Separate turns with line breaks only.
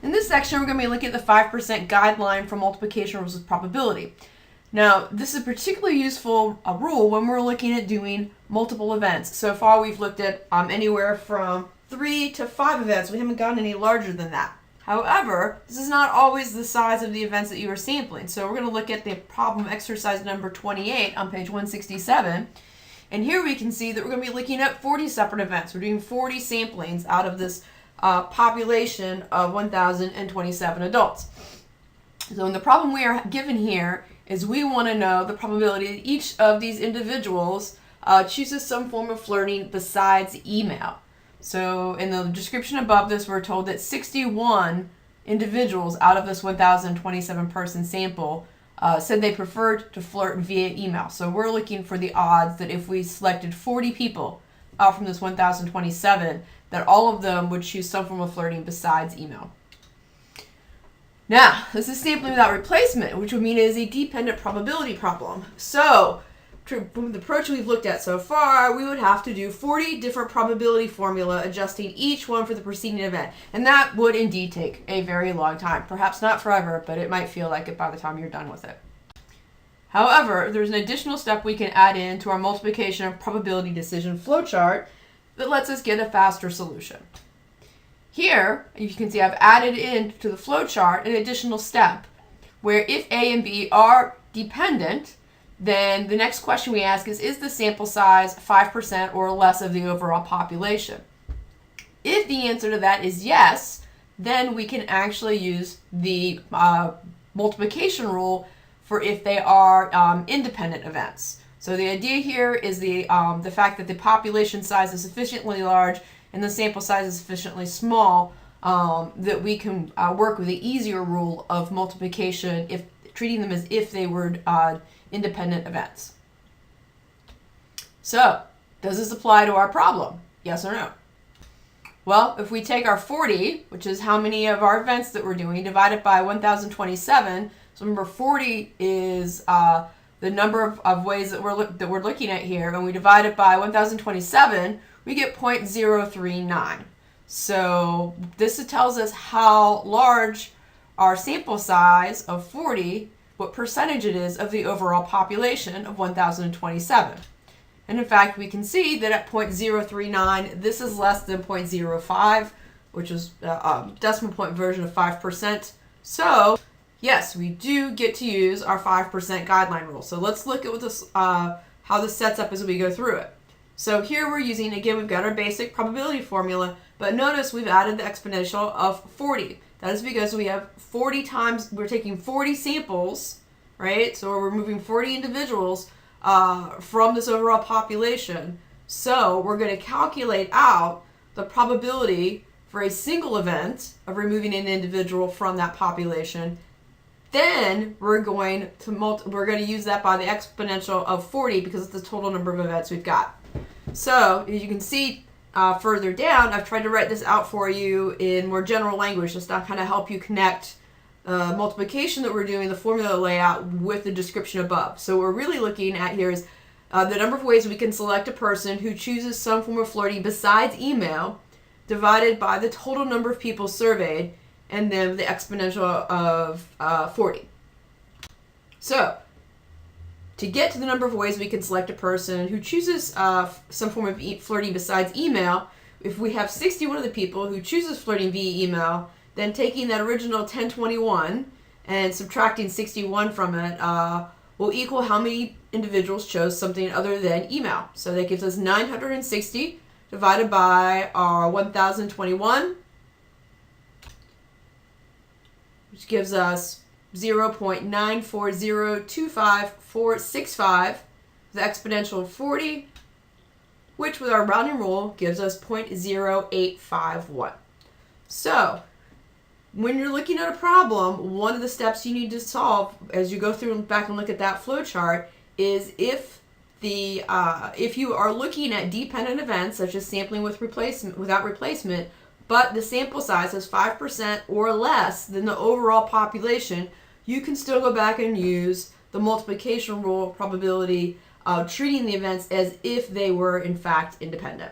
In this section, we're going to be looking at the 5% guideline for multiplication rules with probability. Now, this is a particularly useful rule when we're looking at doing multiple events. So far, we've looked at anywhere from 3 to 5 events. We haven't gotten any larger than that. However, this is not always the size of the events that you are sampling. So we're going to look at the problem exercise number 28 on page 167. And here we can see that we're going to be looking at 40 separate events. We're doing 40 samplings out of this population of 1,027 adults. So the problem we are given here is we want to know the probability that each of these individuals chooses some form of flirting besides email. So in the description above this, we're told that 61 individuals out of this 1,027 person sample said they preferred to flirt via email. So we're looking for the odds that if we selected 40 people out from this 1,027, that all of them would choose some form of flirting besides email. Now, this is sampling without replacement, which would mean it is a dependent probability problem. So, from the approach we've looked at so far, we would have to do 40 different probability formula, adjusting each one for the preceding event. And that would indeed take a very long time. Perhaps not forever, but it might feel like it by the time you're done with it. However, there's an additional step we can add in to our multiplication of probability decision flowchart that lets us get a faster solution. Here, you can see I've added in to the flowchart an additional step where if A and B are dependent, then the next question we ask is the sample size 5% or less of the overall population? If the answer to that is yes, then we can actually use the multiplication rule for if they are independent events. So the idea here is the fact that the population size is sufficiently large and the sample size is sufficiently small that we can work with the easier rule of multiplication if treating them as if they were independent events. So, does this apply to our problem? Yes or no? Well, if we take our 40, which is how many of our events that we're doing, divide it by 1,027, so remember 40 is the number of ways that we're looking at here, and we divide it by 1,027, we get 0.039. So this tells us how large our sample size of 40, what percentage it is of the overall population of 1,027. And in fact, we can see that at 0.039, this is less than 0.05, which is a decimal point version of 5%. So yes, we do get to use our 5% guideline rule. So let's look at what this, how this sets up as we go through it. So here we're using, again, we've got our basic probability formula, but notice we've added the exponential of 40. That is because we have 40 times, we're taking 40 samples, right? So we're removing 40 individuals from this overall population. So we're going to calculate out the probability for a single event of removing an individual from that population. Then we're going to use that by the exponential of 40 because it's the total number of events we've got. So as you can see further down, I've tried to write this out for you in more general language just to kind of help you connect multiplication that we're doing, the formula layout, with the description above. So what we're really looking at here is the number of ways we can select a person who chooses some form of flirting besides email divided by the total number of people surveyed, and then the exponential of 40. So, to get to the number of ways we can select a person who chooses some form of flirting besides email, if we have 61 of the people who chooses flirting via email, then taking that original 1021 and subtracting 61 from it will equal how many individuals chose something other than email. So that gives us 960 divided by our 1021, which gives us 0.9402545, the exponential of 40, which with our rounding rule gives us 0.0851. So, when you're looking at a problem, one of the steps you need to solve as you go through and back and look at that flow chart is if you are looking at dependent events such as sampling without replacement, but the sample size is 5% or less than the overall population, you can still go back and use the multiplication rule probability treating the events as if they were in fact independent.